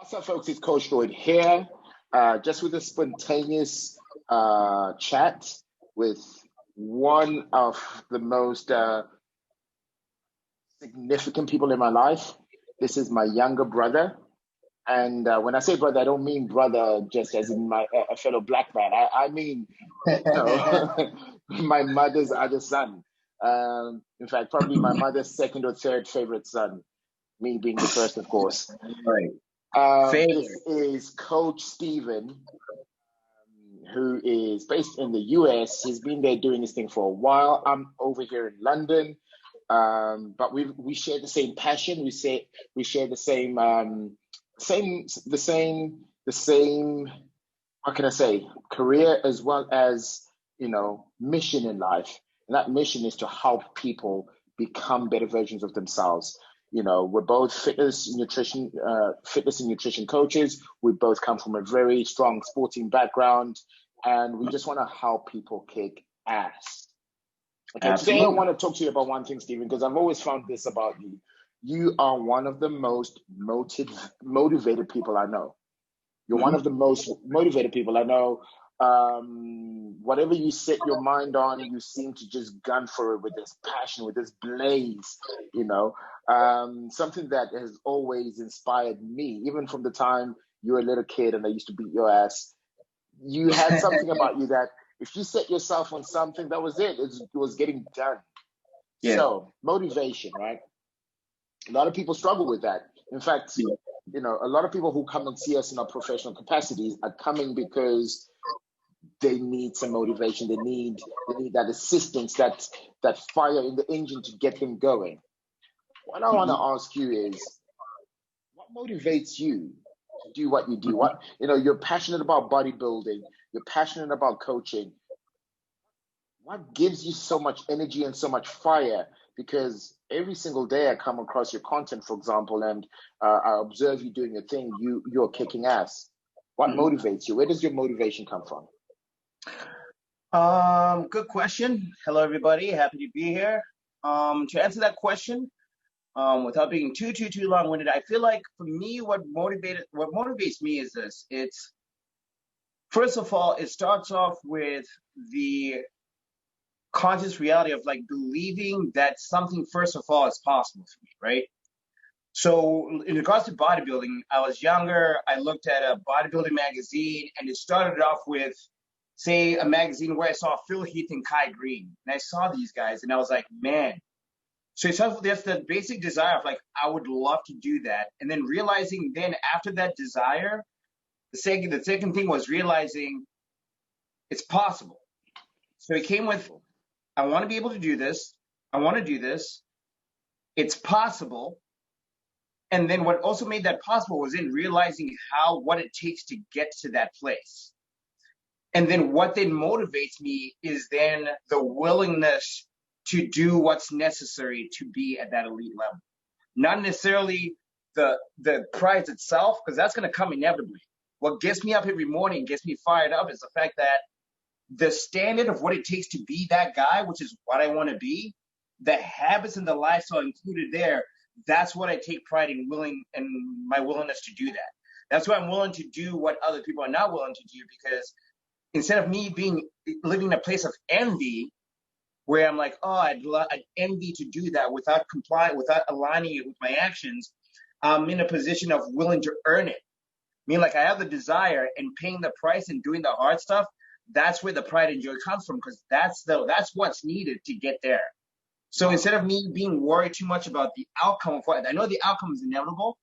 What's up, folks? It's Coach Lloyd here, just with a spontaneous chat with one of the most significant people in my life. This is my younger brother. And when I say brother, I don't mean brother just as in my a fellow black man. I mean, my mother's other son. In fact, probably my mother's second or third favorite son, me being the first, of course. Right. This is Coach Steven, who is based in the US. He's been there doing this thing for a while. I'm over here in London, but we share the same passion. We share the same the same. What can I say? Career as well as mission in life, and that mission is to help people become better versions of themselves. We're both fitness and nutrition coaches. We both come from a very strong sporting background, and we just want to help people kick ass. Okay, Absolutely. today I want to talk to you about one thing, Stephen, because I've always found this about you. You are one of the most motivated people I know. You're one of the most motivated people I know. Whatever you set your mind on, you seem to just gun for it with this passion, with this blaze, something that has always inspired me, even from the time you were a little kid and I used to beat your ass. You had something about you that if you set yourself on something, that was it. It was getting done. Yeah. So motivation, right? A lot of people struggle with that. In fact, a lot of people who come and see us in our professional capacities are coming because they need some motivation. They need that assistance, that fire in the engine to get them going. What I want to ask you is, what motivates you to do what you do? You're passionate about bodybuilding. You're passionate about coaching. What gives you so much energy and so much fire? Because every single day I come across your content, for example, and I observe you doing your thing. You're kicking ass. What motivates you? Where does your motivation come from? Good question. Hello, everybody. Happy to be here. To answer that question, without being too long-winded, I feel like for me, what motivates me is this. It's, first of all, it starts off with the conscious reality of believing that something, first of all, is possible for me, right? So in regards to bodybuilding, I was younger. I looked at a bodybuilding magazine, and it started off with, say, a magazine where I saw Phil Heath and Kai Green. And I saw these guys, and I was like, man. So it starts with this, the basic desire of I would love to do that. And then realizing then after that desire, the second thing was realizing it's possible. So it came with, I want to be able to do this. I want to do this. It's possible. And then what also made that possible was in realizing what it takes to get to that place. And then what then motivates me is then the willingness to do what's necessary to be at that elite level. Not necessarily the prize itself, because that's going to come inevitably. What gets me up every morning, gets me fired up, is the fact that the standard of what it takes to be that guy, which is what I want to be, the habits and the lifestyle included there, that's what I take pride in, my willingness to do that. That's why I'm willing to do what other people are not willing to do, because instead of me living in a place of envy, where I'm like, oh, I'd envy to do that without aligning it with my actions, I'm in a position of willing to earn it. I mean, I have the desire, and paying the price and doing the hard stuff, that's where the pride and joy comes from, because that's what's needed to get there. So instead of me being worried too much about the outcome of what I know the outcome is inevitable,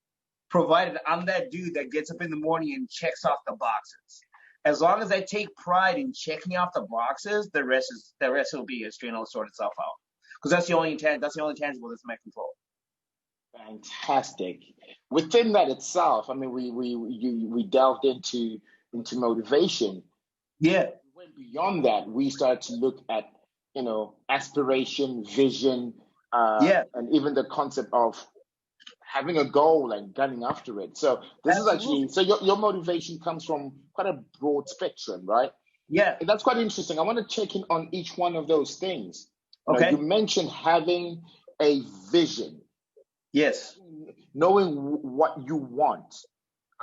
provided I'm that dude that gets up in the morning and checks off the boxes. As long as I take pride in checking off the boxes, the rest will be a strain will sort itself out. Because that's the only tangible that's in my control. Fantastic. Within that itself, I mean, we delved into motivation. Yeah. We went beyond that. We started to look at aspiration, vision, and even the concept of having a goal and gunning after it. So this is actually, so your motivation comes from quite a broad spectrum, right? Yeah. And that's quite interesting. I want to check in on each one of those things. Okay. You mentioned having a vision. Yes. Knowing what you want.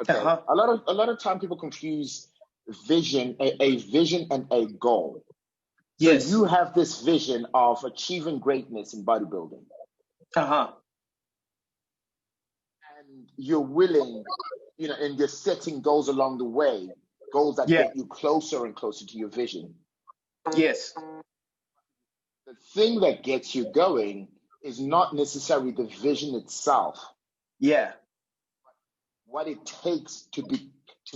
Okay. A lot of time people confuse a vision and a goal. So Yes. you have this vision of achieving greatness in bodybuilding, Uh-huh. and you're willing, and you're setting goals along the way, goals that Yeah. get you closer and closer to your vision. Yes. The thing that gets you going is not necessarily the vision itself, Yeah. what it takes to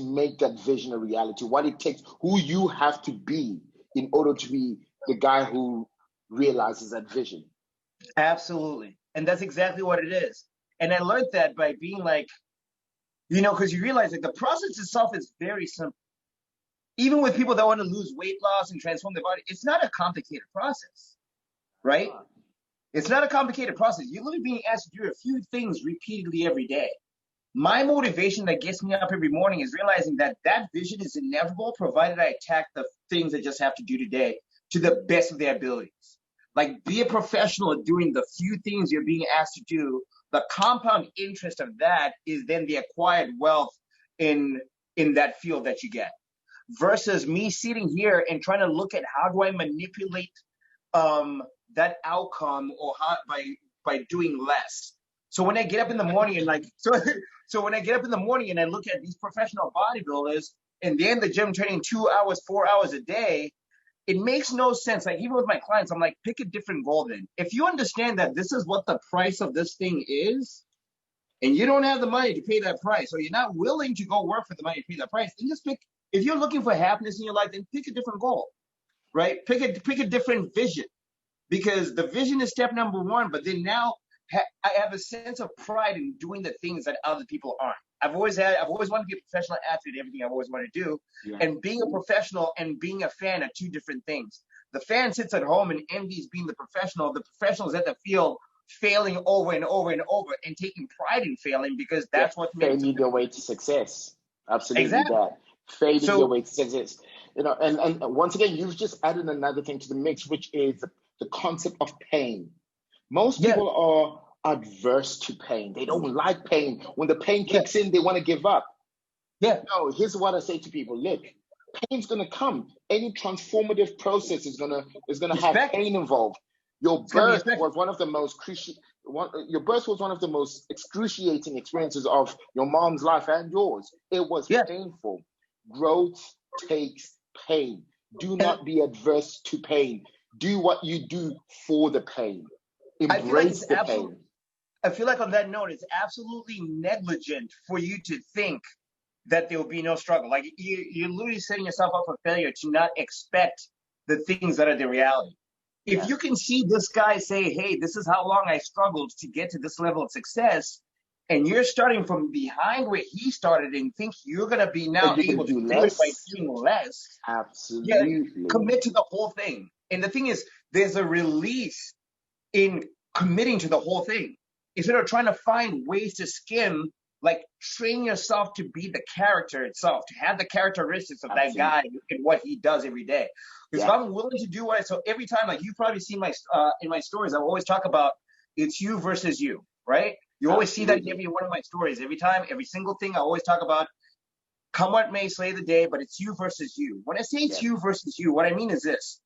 make that vision a reality, what it takes, who you have to be in order to be the guy who realizes that vision. Absolutely. And that's exactly what it is. And I learned that by being like, because you realize like the process itself is very simple. Even with people that want to lose weight loss and transform their body, it's not a complicated process, right? It's not a complicated process. You're literally being asked to do a few things repeatedly every day. My motivation that gets me up every morning is realizing that vision is inevitable, provided I attack the things I just have to do today to the best of their abilities. Like, be a professional at doing the few things you're being asked to do. The compound interest of that is then the acquired wealth in that field that you get. Versus me sitting here and trying to look at how do I manipulate that outcome, or how by doing less. So when I get up in the morning and so when I get up in the morning and I look at these professional bodybuilders and they're in the gym training 2 hours, 4 hours a day, it makes no sense. Like, even with my clients, I'm like, pick a different goal then. If you understand that this is what the price of this thing is, and you don't have the money to pay that price, or you're not willing to go work for the money to pay that price, then just pick. If you're looking for happiness in your life, then pick a different goal, right? Pick a different vision, because the vision is step number one. But then now I have a sense of pride in doing the things that other people aren't. I've always wanted to be a professional athlete, everything I've always wanted to do. Yeah. And being a professional and being a fan are two different things. The fan sits at home and envies being the professional. The professional is at the field failing over and over and over and taking pride in failing, because that's what makes fading your way to success. Absolutely. Exactly. That. Fading your way to success. And once again, you've just added another thing to the mix, which is the concept of pain. Most people are adverse to pain. They don't like pain. When the pain kicks in, they want to give up. Yeah. No, here's what I say to people. Look, pain's gonna come. Any transformative process is gonna have pain involved. Your birth was one of the most excruciating experiences of your mom's life and yours. It was painful. Growth takes pain. Do not be adverse to pain. Do what you do for the pain. Embrace the pain. I feel like on that note, it's absolutely negligent for you to think that there will be no struggle. Like, you're literally setting yourself up for failure to not expect the things that are the reality. If you can see this guy say, hey, this is how long I struggled to get to this level of success, and you're starting from behind where he started and think you're going to be now able to do it by doing less. Absolutely. Commit to the whole thing. And the thing is, there's a release in committing to the whole thing. Instead of trying to find ways to skim, like, train yourself to be the character itself, to have the characteristics of that guy and what he does every day. Because if I'm willing to do so every time, like, you've probably seen my in my stories, I always talk about it's you versus you, right? You always see that in every one of my stories. Every time, every single thing, I always talk about, come what may, slay the day, but it's you versus you. When I say it's you versus you, what I mean is this.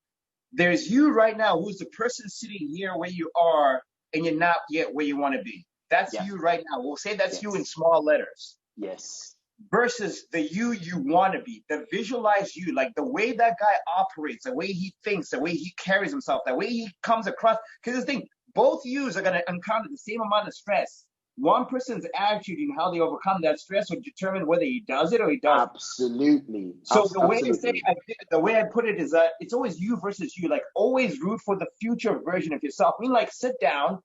There's you right now, who's the person sitting here where you are, and you're not yet where you want to be. That's you right now. We'll say that's you in small letters. Yes. Versus the you want to be, the visualize you, like the way that guy operates, the way he thinks, the way he carries himself, the way he comes across. Because the thing, both yous are going to encounter the same amount of stress. One person's attitude and how they overcome that stress will determine whether he does it or he doesn't. Absolutely. So the way I put it is that it's always you versus you. Like, always root for the future version of yourself. I mean, like, sit down,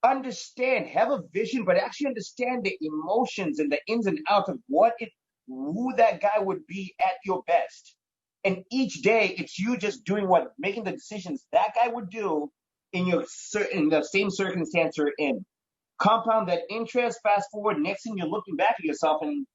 understand, have a vision, but actually understand the emotions and the ins and outs of who that guy would be at your best. And each day, it's you just making the decisions that guy would do in the same circumstance you're in. Compound that interest, fast forward, next thing you're looking back at yourself and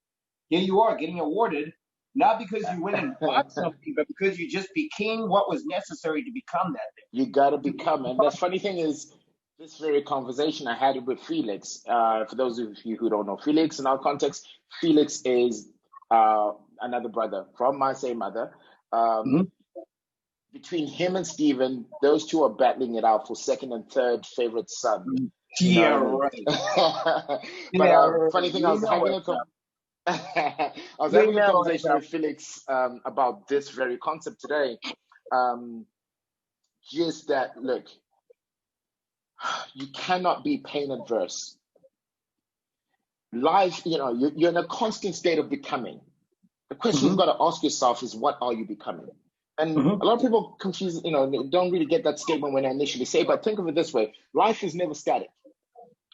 here you are getting awarded, not because you went and bought something, but because you just became what was necessary to become that thing. You got to become. And the funny thing is, This very conversation I had it with Felix. For those of you who don't know Felix in our context, Felix is another brother from my same mother. Mm-hmm. Between him and Steven, those two are battling it out for second and third favorite son. You Yeah, know what right. I mean? But Yeah, right. funny thing, You know what's up. I was You having a know what's conversation up. with Felix about this very concept today. Just that, look, you cannot be pain adverse. Life, you're in a constant state of becoming. The question you've Mm-hmm. got to ask yourself is, what are you becoming? And Mm-hmm. a lot of people confuse, don't really get that statement when I initially say, but think of it this way: life is never static.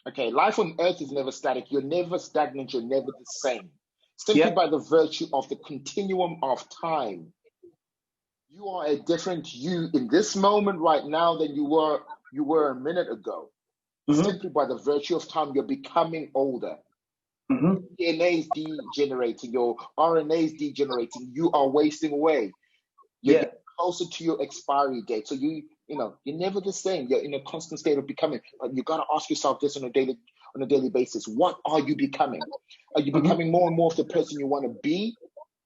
Okay, life on earth is never static. You're never stagnant. You're never the same. Simply Yep. by the virtue of the continuum of time, you are a different you in this moment right now than you were a minute ago. Mm-hmm. Simply by the virtue of time, you're becoming older. Mm-hmm. DNA is degenerating, your RNA is degenerating, you are wasting away. You're Yeah. getting closer to your expiry date. So you're never the same. You're in a constant state of becoming. But you gotta ask yourself this on a daily basis. What are you becoming? Are you Mm-hmm. becoming more and more of the person you want to be?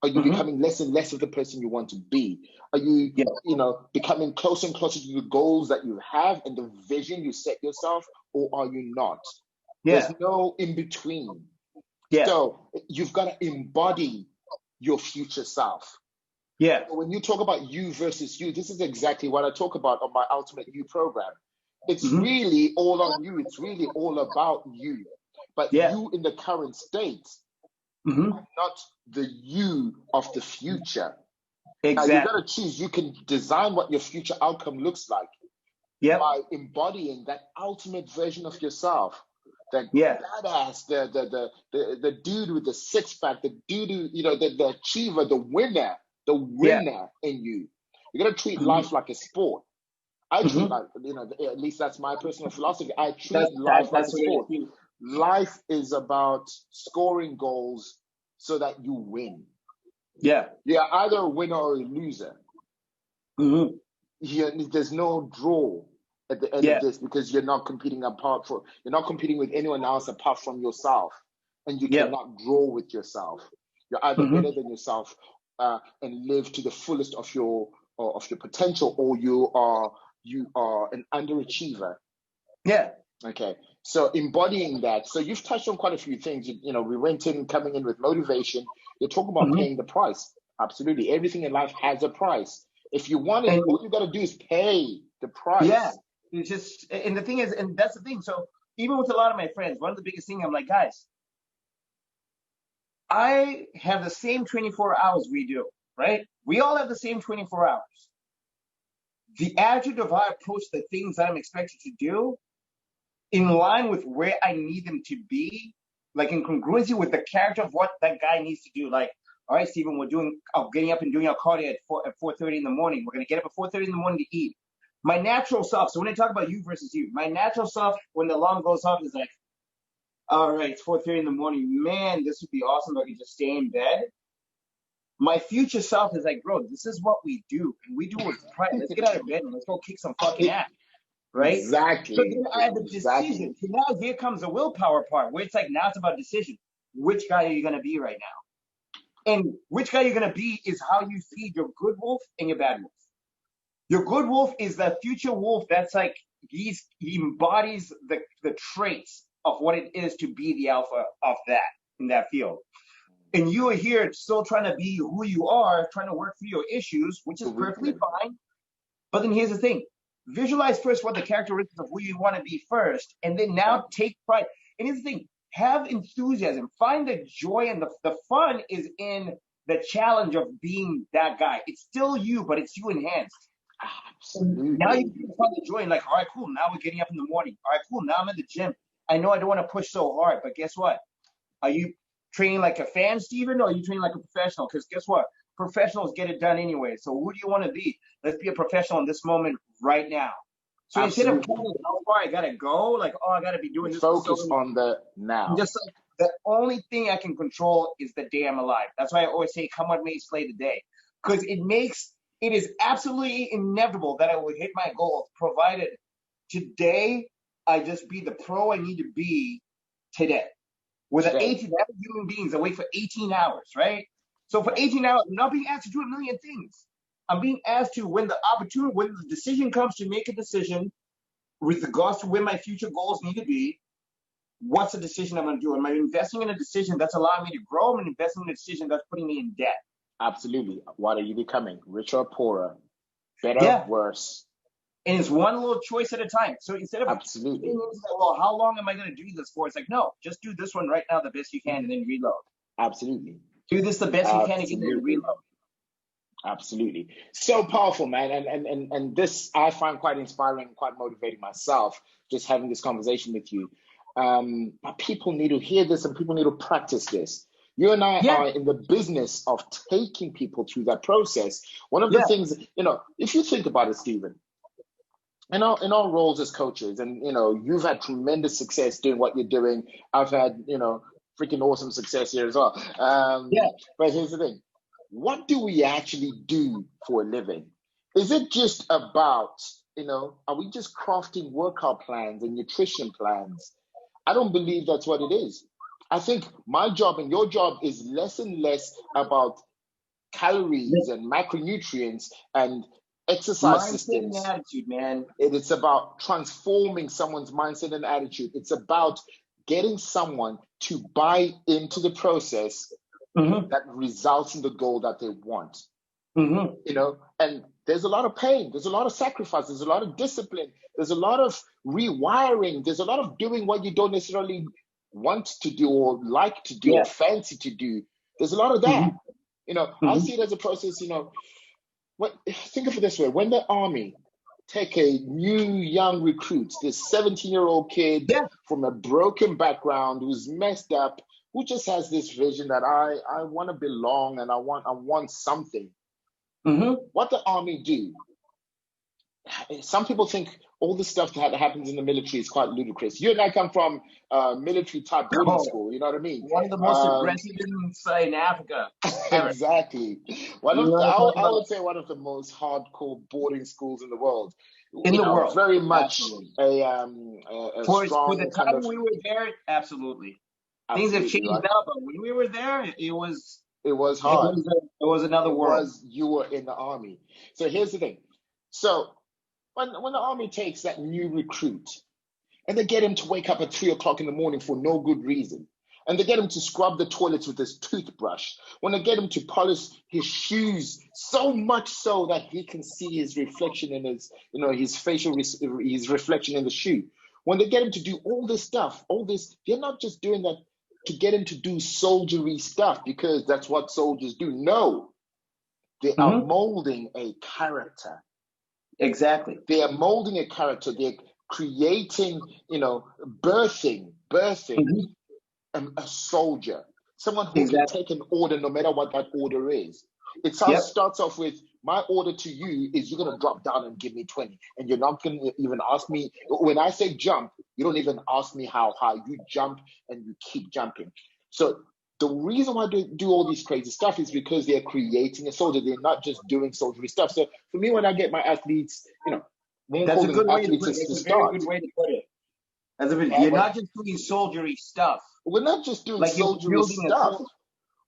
Are you Mm-hmm. becoming less and less of the person you want to be? Are you, Yeah. becoming closer and closer to the goals that you have and the vision you set yourself, or are you not? There's Yeah. no in between. Yeah. So you've got to embody your future self. Yeah. So when you talk about you versus you, this is exactly what I talk about on my Ultimate You program. It's Mm-hmm. really all on you. It's really all about you. But Yeah. you in the current state, Mm-hmm. not the you of the future. Now you got Exactly. to choose. You can design what your future outcome looks like Yep. by embodying that ultimate version of yourself, the Yeah. badass, the dude with the six pack, the dude who, the achiever, the Yeah. winner in you. You got to treat Mm-hmm. life like a sport. I treat Mm-hmm. like, at least that's my personal philosophy. I That's treat that, life like a that's the way to sport. see it. Life is about scoring goals so that you win. Yeah. You're either a winner or a loser. Mm-hmm. There's no draw at the end of Yeah. this because you're not competing with anyone else apart from yourself, and you Yep. cannot draw with yourself. You're either Mm-hmm. better than yourself and live to the fullest of your potential, or you are an underachiever. Yeah. Okay, so embodying that. So you've touched on quite a few things. We went in coming in with motivation. You're talking about Mm-hmm. paying the price. Absolutely, everything in life has a price. If you want it, And all you got to do is pay the yeah, price. it's just, and the thing is, and that's the thing. So even with a lot of my friends, one of the biggest things I'm like, guys, I have the same 24 hours we do, right? We all have the same 24 hours. The attitude of how I approach the things that I'm expected to do in line with where I need them to be, like in congruency with the character of what that guy needs to do. Like, all right, Stephen, we're getting up and doing our cardio at 4:30 in the morning. We're gonna get up at 4:30 in the morning to eat. My natural self. So when I talk about you versus you, my natural self when the alarm goes off is like, all right, it's 4:30 in the morning. Man, this would be awesome if I could just stay in bed. My future self is like, bro, this is what we do, and we do it with pride. Let's get out of bed and let's go kick some fucking ass, right? So Exactly, then I have the exactly. decision. So now here comes the willpower part, where it's like now it's about decision. Which guy are you gonna be right now? And which guy you're gonna be is how you feed your good wolf and your bad wolf. Your good wolf is the future wolf that's like he embodies the traits of what it is to be the alpha of that in that field. And you are here still trying to be who you are, trying to work through your issues, which The is perfectly weakling. fine. But then here's the thing. Visualize first what the characteristics of who you want to be first, and then Yeah, now take pride. And here's the thing. Have enthusiasm. Find the joy and the fun is in the challenge of being that guy. It's still you, but it's you enhanced. And now you absolutely. can find the joy and like, all right, cool. Now we're getting up in the morning. All right, cool. Now I'm at the gym. I know I don't want to push so hard, but guess what? Are you training like a fan, Steven, or are you training like a professional? Because guess what? Professionals get it done anyway. So who do you want to be? Let's be a professional in this moment right now. So instead of Absolutely. planning how far I gotta go, like, oh, I gotta be You doing this for so focus long, on the I'm now. just like the only thing I can control is the day I'm alive. That's why I always say, come what may, slay the day. Because it is absolutely inevitable that I will hit my goals, provided today I just be the pro I need to be today. With an 18 human beings that wait for 18 hours, right? So for 18 hours, I'm not being asked to do a million things. I'm being asked to, when the decision comes to make a decision with regards to where my future goals need to be, what's the decision I'm going to do? Am I investing in a decision that's allowing me to grow? I'm investing in a decision that's putting me in debt. Absolutely. What are you becoming? Richer or poorer? Better, worse? And it's one little choice at a time. So instead of absolutely, well, how long am I going to do this for? It's like, no, just do this one right now the best you can and then reload. Absolutely. Do this the best you can and then reload. Absolutely. So powerful, man. And this I find quite inspiring, quite motivating myself, just having this conversation with you. But people need to hear this and people need to practice this. You and I are in the business of taking people through that process. One of the things, if you think about it, Stephen, in our roles as coaches, and you've had tremendous success doing what you're doing. I've had freaking awesome success here as well. But here's the thing: what do we actually do for a living? Is it just about are we just crafting workout plans and nutrition plans? I don't believe that's what it is. I think my job and your job is less and less about calories and macronutrients and exercise systems. And attitude, man. It's about transforming someone's mindset and attitude. It's about getting someone to buy into the process that results in the goal that they want. And there's a lot of pain, there's a lot of sacrifice, there's a lot of discipline, there's a lot of rewiring, there's a lot of doing what you don't necessarily want to do or like to do or fancy to do. There's a lot of that. I see it as a process. Think of it this way: when the army take a new young recruit, this 17-year-old kid from a broken background who's messed up, who just has this vision that I want to belong and I want something. What the army do? Some people think all the stuff that happens in the military is quite ludicrous. You and I come from military type boarding school. You know what I mean? One of the most aggressive in Africa. Exactly. I would say one of the most hardcore boarding schools in the world. World, very much a strong for the time we were there. Absolutely. Things have changed now, but when we were there, it was hard. It was another world. You were in the army. So here's the thing. So when the army takes that new recruit and they get him to wake up at 3 o'clock in the morning for no good reason, and they get him to scrub the toilets with his toothbrush, when they get him to polish his shoes so much so that he can see his reflection in his facial, his reflection in the shoe, when they get him to do all this stuff, they're not just doing that to get him to do soldiery stuff because that's what soldiers do. No, they are molding a character. Exactly. They are molding a character. They're creating, birthing a soldier, someone who can take an order no matter what that order is. It starts off with, my order to you is you're going to drop down and give me 20. And you're not going to even ask me, when I say jump, you don't even ask me how high. You jump and you keep jumping. So the reason why they do all this crazy stuff is because they're creating a soldier. They're not just doing soldiery stuff. So for me, when I get my athletes, that's a good way to put it. It's a very good way to put it. You're not just doing soldiery stuff. We're not just doing soldiery stuff.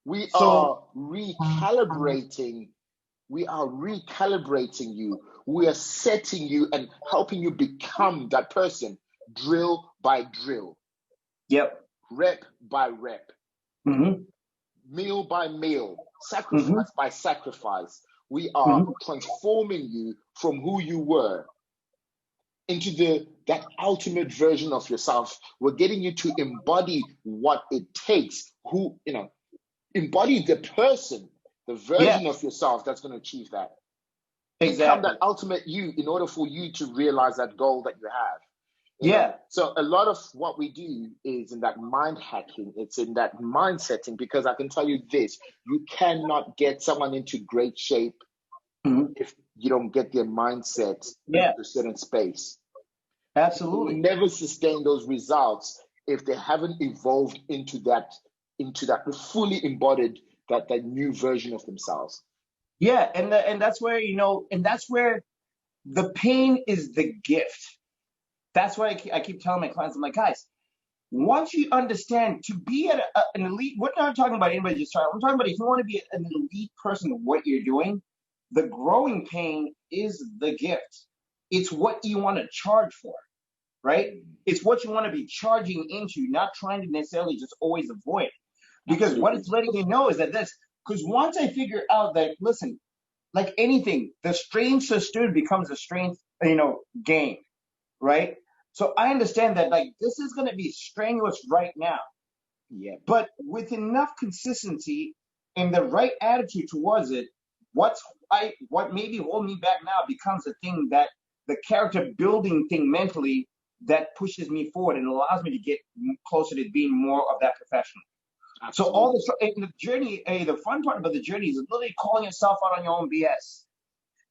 We are recalibrating. We are recalibrating you. We are setting you and helping you become that person, drill by drill. Yep. Rep by rep. Meal by meal. Sacrifice by sacrifice. We are transforming you from who you were into that ultimate version of yourself. We're getting you to embody what it takes. Embody the person, the version of yourself that's going to achieve that. Become that ultimate you in order for you to realize that goal that you have. So a lot of what we do is in that mind hacking. It's in that mind setting, because I can tell you this: you cannot get someone into great shape if you don't get their mindset into a certain space. Absolutely. You never sustain those results if they haven't evolved into that fully embodied that new version of themselves. Yeah, and that's where the pain is the gift. That's why I keep telling my clients, I'm like, guys, once you understand to be at an elite, we're not talking about anybody just starting. I'm talking about if you want to be an elite person of what you're doing, the growing pain is the gift. It's what you want to charge for, right? It's what you want to be charging into, not trying to necessarily just always avoid. Because Absolutely. what it's letting you know is that because once I figure out that, listen, like anything, the strain sustained becomes a strength, gain, right? So I understand that like this is going to be strenuous right now, Yeah. but with enough consistency and the right attitude towards it, what maybe hold me back now becomes a thing that the character building thing mentally that pushes me forward and allows me to get closer to being more of that professional. So all this in the journey, the fun part about the journey is literally calling yourself out on your own BS.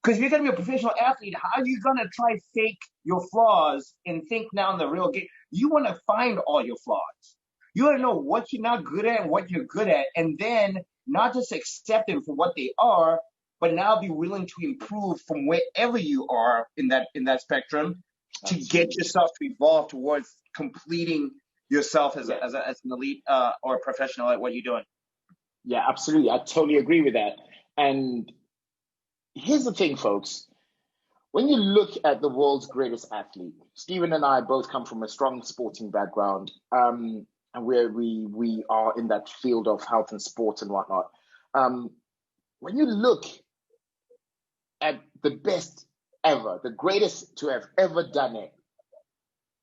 Because if you're gonna be a professional athlete, how are you gonna try fake your flaws and think now in the real game? You want to find all your flaws. You want to know what you're not good at and what you're good at, and then not just accept them for what they are, but now be willing to improve from wherever you are in that spectrum to get yourself to evolve towards completing yourself as an elite or a professional at what you're doing. Yeah, absolutely. I totally agree with that. And here's the thing, folks. When you look at the world's greatest athlete, Stephen and I both come from a strong sporting background, and where we are in that field of health and sports and whatnot. When you look at the best ever, the greatest to have ever done it,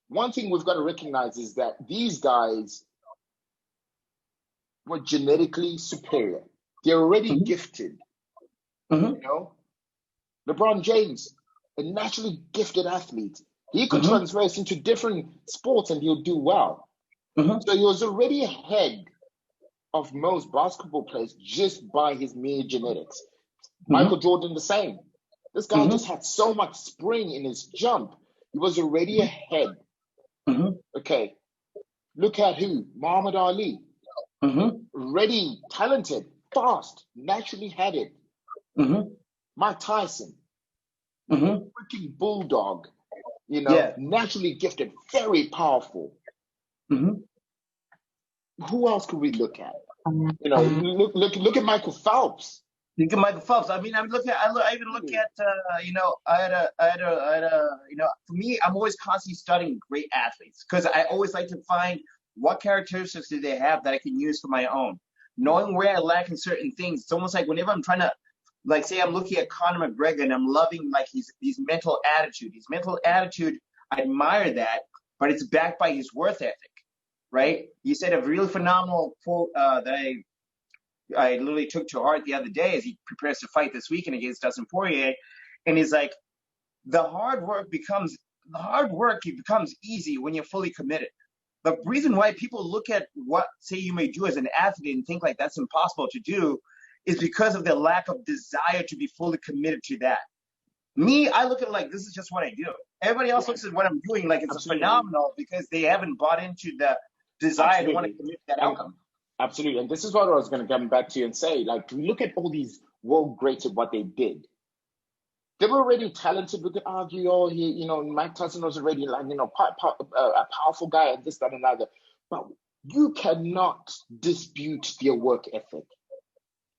one thing we've got to recognize is that these guys were genetically superior. They're already gifted. You know, LeBron James, a naturally gifted athlete, he could transverse into different sports and he'll do well. So he was already ahead of most basketball players just by his mere genetics. Michael Jordan, the same. This guy just had so much spring in his jump. He was already ahead. Okay, look at who? Muhammad Ali. Already talented, fast, naturally had it. Mike Tyson, freaking bulldog, naturally gifted, very powerful. Who else could we look at? Look at Michael Phelps. Look at Michael Phelps. I mean, I even look at, for me, I'm always constantly studying great athletes because I always like to find what characteristics do they have that I can use for my own. Knowing where I lack in certain things, it's almost like whenever I'm trying to, like, say I'm looking at Conor McGregor and I'm loving like his mental attitude. His mental attitude, I admire that, but it's backed by his work ethic, right? You said a really phenomenal quote that I literally took to heart the other day as he prepares to fight this weekend against Dustin Poirier, and he's like, the hard work becomes easy when you're fully committed. The reason why people look at what, say, you may do as an athlete and think like that's impossible to do is because of their lack of desire to be fully committed to that. Me, I look at it like this is just what I do. Everybody else looks at what I'm doing like it's phenomenal because they haven't bought into the desire to want to commit to that outcome. Absolutely. And this is what I was going to come back to you and say. Like, look at all these world greats at what they did. They were already talented. We could argue, Mike Tyson was already like, a powerful guy and this, that, and another. But you cannot dispute their work ethic.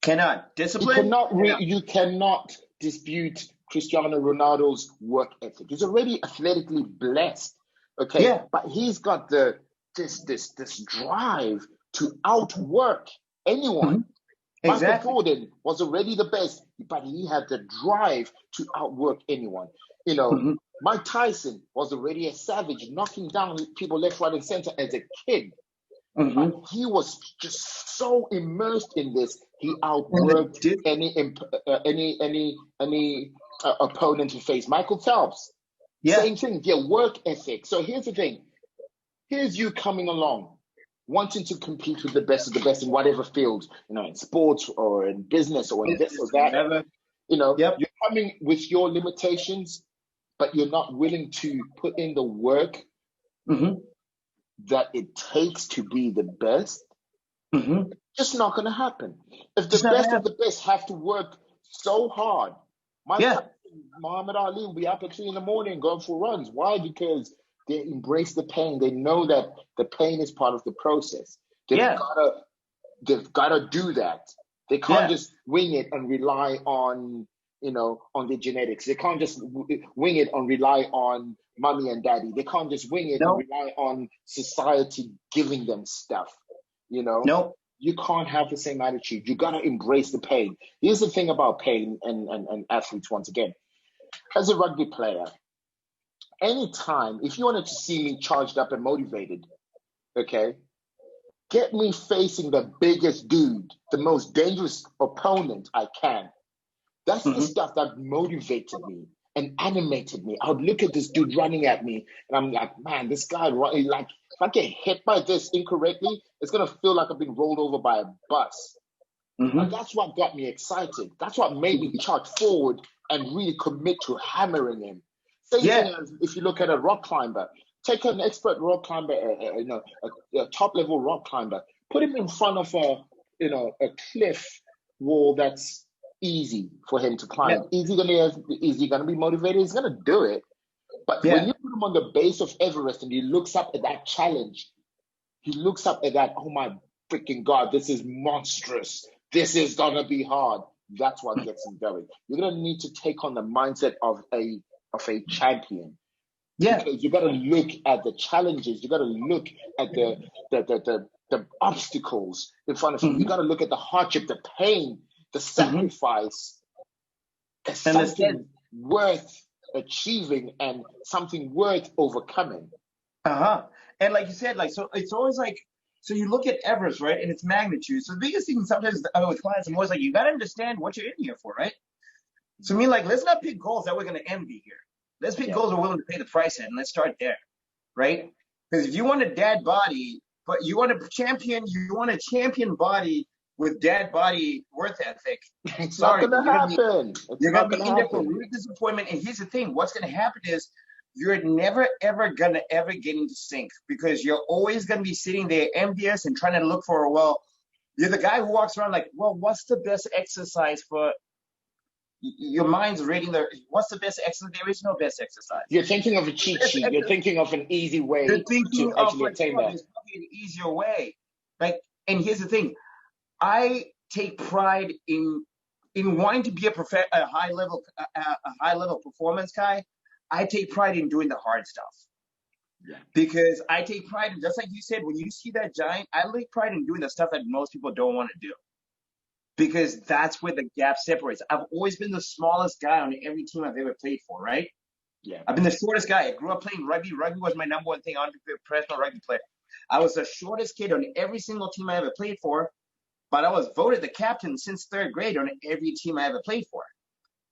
Cannot. Discipline? You cannot dispute Cristiano Ronaldo's work ethic. He's already athletically blessed. Okay. Yeah. But he's got this drive to outwork anyone. Exactly. Michael Jordan was already the best, but he had the drive to outwork anyone. Mike Tyson was already a savage, knocking down people left, right, and center as a kid. But he was just so immersed in this, he outworked any opponent he faced. Michael Phelps, same thing, their work ethic. So here's the thing. Here's you coming along, wanting to compete with the best of the best in whatever field, in sports or in business or in this or that. You're coming with your limitations, but you're not willing to put in the work that it takes to be the best. It's just not going to happen. If the best of the best have to work so hard, Muhammad Ali will be up at 3 a.m. going for runs. Why? Because They embrace the pain. They know that the pain is part of the process. Yeah. They've gotta do that. They can't just wing it and rely on, on the genetics. They can't just wing it and rely on mommy and daddy. They can't just wing it and rely on society giving them stuff. No. You can't have the same attitude. You gotta embrace the pain. Here's the thing about pain and athletes. Once again, as a rugby player, anytime if you wanted to see me charged up and motivated, okay, get me facing the biggest dude, the most dangerous opponent I can. That's the stuff that motivated me and animated me. I would look at this dude running at me, and I'm like, man, this guy running, like, if I get hit by this incorrectly, it's gonna feel like I've been rolled over by a bus. And that's what got me excited. That's what made me charge forward and really commit to hammering him. Same thing as if you look at a rock climber. Take an expert rock climber, a top-level rock climber. Put him in front of a cliff wall that's easy for him to climb. Is he gonna be motivated? He's gonna do it. But when you put him on the base of Everest and he looks up at that challenge, he looks up at that, oh my freaking God, this is monstrous. This is gonna be hard. That's what gets him going. You're gonna need to take on the mindset of a champion. Yeah. Because you got to look at the challenges. You got to look at the obstacles in front of you. You got to look at the hardship, the pain, the sacrifice, as something worth achieving and something worth overcoming. And like you said, so it's always like, so you look at Everest, right, and its magnitude. So the biggest thing sometimes with clients, I'm always like, you got to understand what you're in here for, right? So I mean, like, let's not pick goals that we're going to envy here. Let's pick goals we're willing to pay the price at, and let's start there, right? Because if you want a dad body, but you want a champion body with dad body worth ethic. It's not going to happen. You're going to be in there for real disappointment. And here's the thing: what's going to happen is you're never ever going to ever get into sync because you're always going to be sitting there envious and trying to look for you're the guy who walks around like, well, what's the best exercise for? Your mind's reading what's the best exercise? There is no best exercise. You're thinking of a cheat sheet. You're thinking of an easy way to actually attain that. There's probably an easier way. And here's the thing. I take pride in wanting to be a high level performance guy. I take pride in doing the hard stuff. Yeah. Because I take pride in, just like you said, when you see that giant, I take pride in doing the stuff that most people don't want to do. Because that's where the gap separates. I've always been the smallest guy on every team I've ever played for, right? Yeah. I've been the shortest guy. I grew up playing rugby. Rugby was my number one thing. I wanted to be a professional rugby player. I was the shortest kid on every single team I ever played for, but I was voted the captain since third grade on every team I ever played for.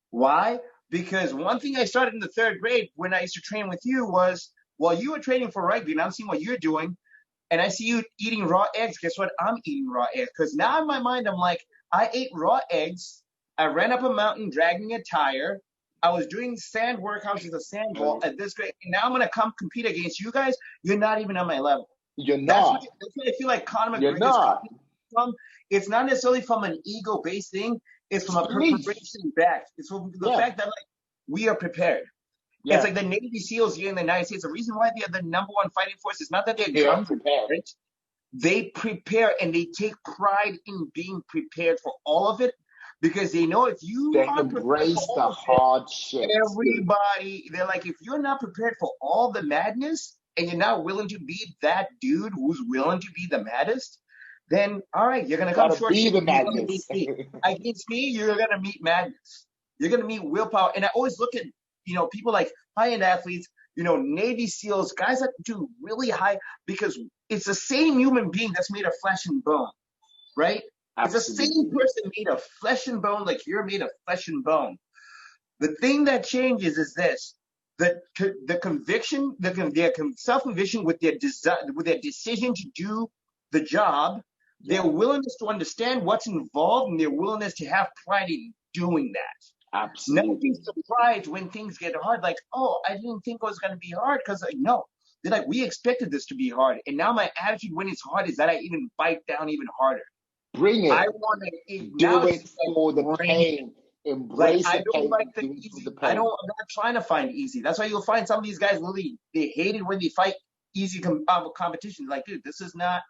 Why? Because one thing I started in the third grade when I used to train with you was, while you were training for rugby and I'm seeing what you're doing, and I see you eating raw eggs, guess what? I'm eating raw eggs. Because now in my mind, I'm like, I ate raw eggs. I ran up a mountain dragging a tire. I was doing sand workouts with a sand ball at this grade. And now I'm going to come compete against you guys. You're not even on my level. You're not. That's what I feel like Conor McGregor You're not. From. It's not necessarily from an ego-based thing. It's from a preparation back. It's from the fact that we are prepared. Yeah. It's like the Navy SEALs here in the United States. The reason why they are the number one fighting force is not that they're drunk. Prepared. They prepare and they take pride in being prepared for all of it because they know if you embrace the hardship. Everybody, they're like, if you're not prepared for all the madness and you're not willing to be that dude who's willing to be the maddest, then all right, you're gonna come short. Be the madness. Against me, you're gonna meet madness. You're gonna meet willpower. And I always look at people like high-end athletes, Navy SEALs, guys that do really high because it's the same human being that's made of flesh and bone, right? Absolutely. It's the same person made of flesh and bone like you're made of flesh and bone. The thing that changes is this: the conviction, their self-conviction with their decision to do the job, their willingness to understand what's involved, and their willingness to have pride in doing that. Absolutely. Never be surprised when things get hard. Like, oh, I didn't think it was going to be hard because, no. They're like, we expected this to be hard. And now my attitude when it's hard is that I even bite down even harder. Bring it. I want to do it for the pain. Embrace I the don't pain like and the do it through easy. the pain. I'm not trying to find easy. That's why you'll find some of these guys really, they hate it when they fight easy competition. Like, dude, this is not,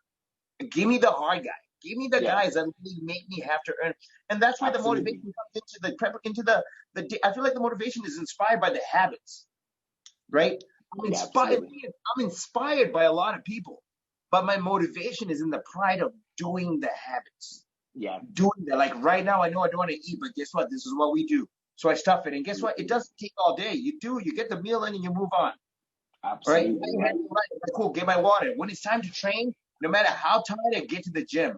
give me the hard guy. Give me the Yeah, guys that really make me have to earn. And that's where the motivation absolutely. comes into the I feel like the motivation is inspired by the habits, right? Yeah, absolutely. I'm inspired by a lot of people, but my motivation is in the pride of doing the habits. Yeah, Doing that. Like right now, I know I don't want to eat, but guess what? This is what we do. So I stuff it. And guess what? It absolutely. doesn't take all day. You get the meal in and you move on. All right. Absolutely, Right, man. cool. Get my water. When it's time to train, no matter how tired I get to the gym,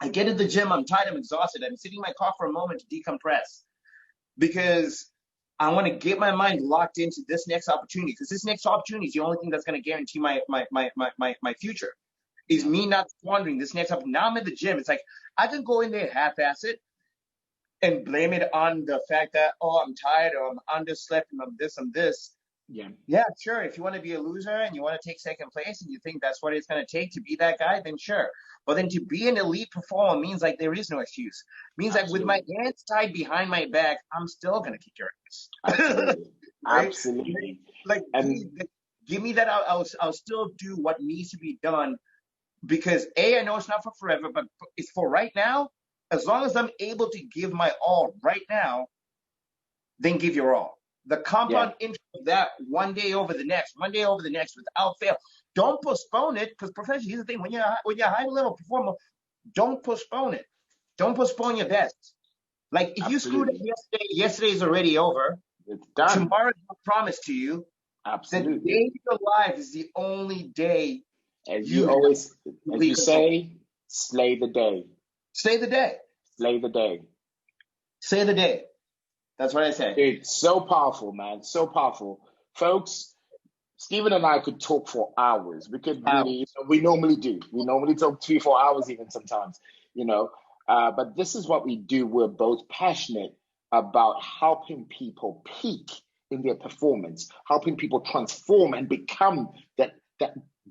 I get to the gym, I'm tired, I'm exhausted. I'm sitting in my car for a moment to decompress because I want to get my mind locked into this next opportunity because this next opportunity is the only thing that's going to guarantee my future. Is Yeah, me not squandering this next opportunity. Now I'm in the gym. It's like I can go in there half-ass it and blame it on the fact that, oh, I'm tired or I'm underslept and I'm this. yeah, Yeah, sure. If you want to be a loser and you want to take second place and you think that's what it's going to take to be that guy, then sure. But then to be an elite performer means like there is no excuse. Means like with my absolutely. hands tied behind my back, I'm still going to kick your ass. Absolutely. Right? Absolutely. Like, And give me that. I'll still do what needs to be done because I know it's not for forever, but it's for right now. As long as I'm able to give my all right now, then give your all. The yeah, compound interest of that one day over the next without fail. Don't postpone it because professionally, here's the thing: when you're a high level performer, don't postpone it. Don't postpone your best. Like if you screwed up absolutely. yesterday is already over. It's done. Tomorrow's a promise to you. The Absolutely. day of your life is the only day As you you have always, as complete you control. say, slay the day. Say the day. Slay the day. Say the day. That's what I say. It's so powerful, man. So powerful. Folks, Stephen and I could talk for hours. We could really, Hours. we normally do. We normally talk 3, 4 hours even sometimes, you know. But this is what we do. We're both passionate about helping people peak in their performance, helping people transform and become that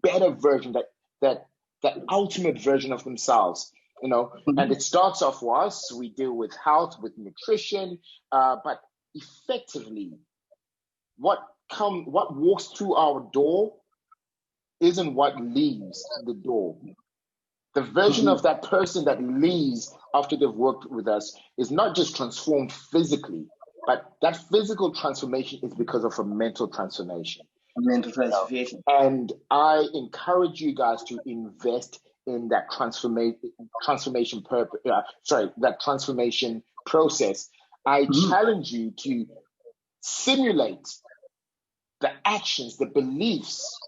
better version, that that ultimate version of themselves. And Mhm. it starts off for us. We deal with health, with nutrition, but effectively, what walks through our door isn't what leaves the door. The version Mhm. of that person that leaves after they've worked with us is not just transformed physically, but that physical transformation is because of a mental transformation. Mental You know, transformation. and I encourage you guys to invest in that that transformation process. I Mhm. challenge you to simulate the actions, the beliefs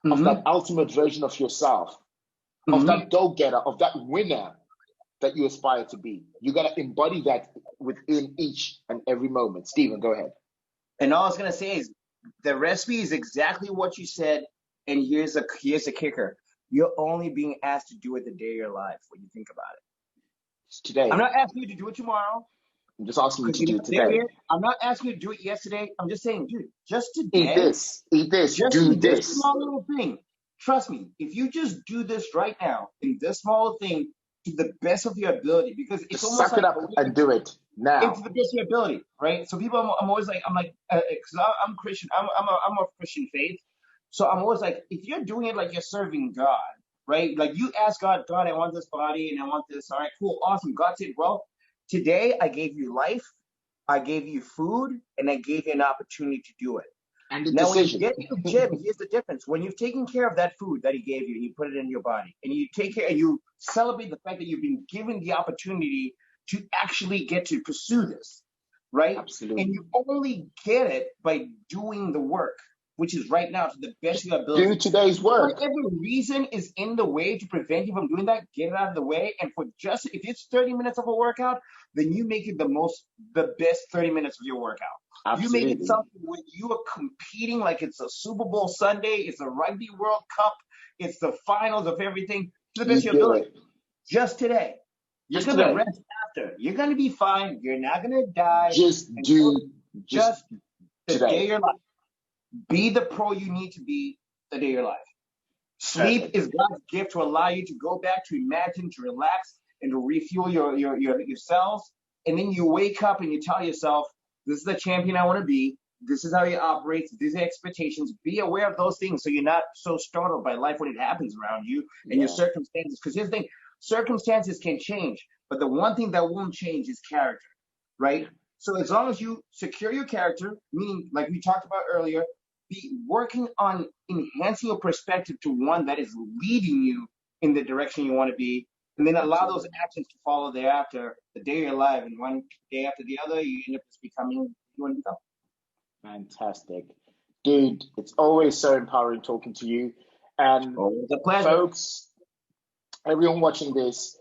of that Mhm. ultimate version of yourself, of Mhm. that go-getter, of that winner that you aspire to be. You got to embody that within each and every moment. Stephen, go ahead. And all I was gonna say is the recipe is exactly what you said. And here's the kicker. You're only being asked to do it the day of your life when you think about it. It's I'm today. not asking you to do it tomorrow I'm just asking you because to you're do not it there today. yet. I'm not asking you to do it yesterday. I'm just saying, dude, just today, Eat this, just do in this this. small little thing. Trust me, if you just do this right now in this small thing to the best of your ability, because it's Just almost suck it like up and do it it's now. the best of your ability, right? So people, I'm always like, because I'm Christian, I'm of Christian faith, so I'm always like, if you're doing it like you're serving God, right? Like you ask God, God, I want this body and I want this. All right, cool, awesome. God said, well, today I gave you life, I gave you food, and I gave you an opportunity to do it. And the Now, when you decision. get to the gym, here's the difference. When you've taken care of that food that he gave you and you put it in your body, and you take care and you celebrate the fact that you've been given the opportunity to actually get to pursue this, right? And Absolutely. you only get it by doing the work, which is right now to the best of Just your do ability. today's work. Whatever reason is in the way to prevent you from doing that, get it out of the way. And for just if it's 30 minutes of a workout, then you make it the best 30 minutes of your workout. You make it Absolutely. something when you are competing like it's a Super Bowl Sunday, it's a Rugby World Cup, it's the finals of everything to the best You of your do ability. it. Just today. You're Just gonna today. rest after. You're gonna be fine. You're not gonna die. Just And do just just the day of today. your life. Be the pro you need to be the day of your life. Sleep Perfect. is God's gift to allow you to go back, to imagine, to relax, and to refuel your cells and then you wake up and you tell yourself, this is the champion I want to be. This is how he operates. These are expectations. Be aware of those things so you're not so startled by life when it happens around you and your circumstances. Because here's the thing, circumstances can change, but the one thing that won't change is character, right? So as long as you secure your character, meaning like we talked about earlier, be working on enhancing your perspective to one that is leading you in the direction you want to be, and then allow those actions to follow thereafter. The day you're alive, and one day after the other, you end up just becoming who you want to become. Fantastic. Dude, it's always so empowering talking to you. And it's a pleasure. Folks, everyone watching this,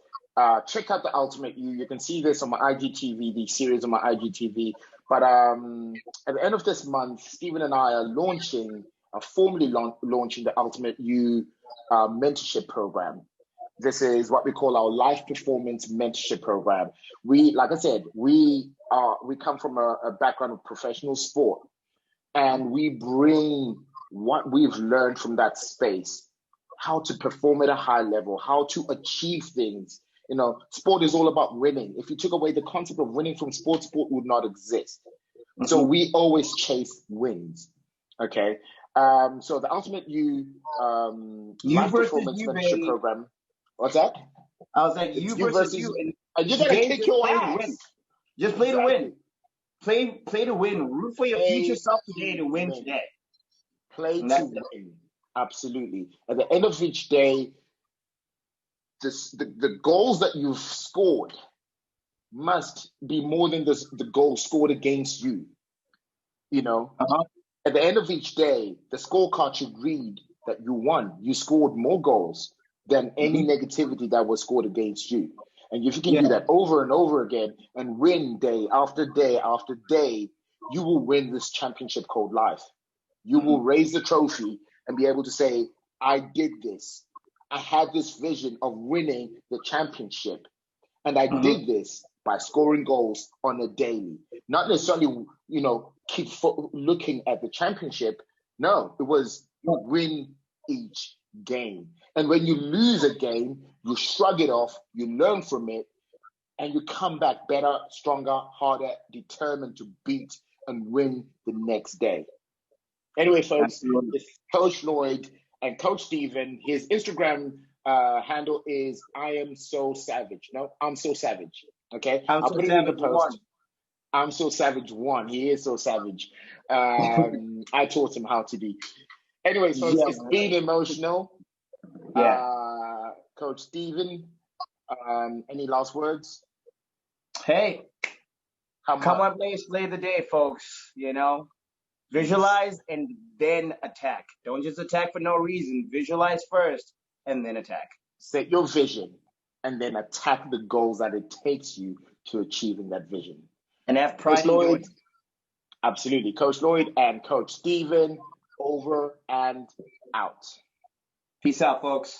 check out the Ultimate You. You can see this on my IGTV, the series on my IGTV. But at the end of this month, Stephen and I are formally launching the Ultimate You mentorship program. This is what we call our life performance mentorship program. Like I said, we come from a background of professional sport, and we bring what we've learned from that space, how to perform at a high level, how to achieve things. You know, sport is all about winning. If you took away the concept of winning from sport would not exist. Mm-hmm. So we always chase wins. Okay. So the Ultimate You life performance mentorship program. What's that? I was like, you versus you. And you gotta kick your ass. Just play to win. Play to win. Root for your future self today to win today. Play to win. Absolutely. At the end of each day, the goals that you've scored must be more than the goals scored against you. You know, at the end of each day, the scorecard should read that you won. You scored more goals than any negativity that was scored against you. And if you can do that over and over again and win day after day after day, you will win this championship called life. You will raise the trophy and be able to say, I did this. I had this vision of winning the championship. And I did this by scoring goals on a daily. Not necessarily, you know, keep looking at the championship. No, it was win each game. And when you lose a game, you shrug it off, you learn from it, and you come back better, stronger, harder, determined to beat and win the next day. Anyway, folks, it's Coach Lloyd and Coach Stephen. His Instagram handle is I am so savage. No, I'm so savage. Okay, I'll put it in the post. I'm so savage 1. He is so savage. I taught him how to be. Anyway, folks, it's been emotional. Coach Stephen, any last words? Hey, come on, play the day, folks. You know, visualize and then attack. Don't just attack for no reason. Visualize first and then attack. Set your vision and then attack the goals that it takes you to achieving that vision. And have pride in doing it. Absolutely. Coach Lloyd and Coach Stephen, over and out. Peace out, folks.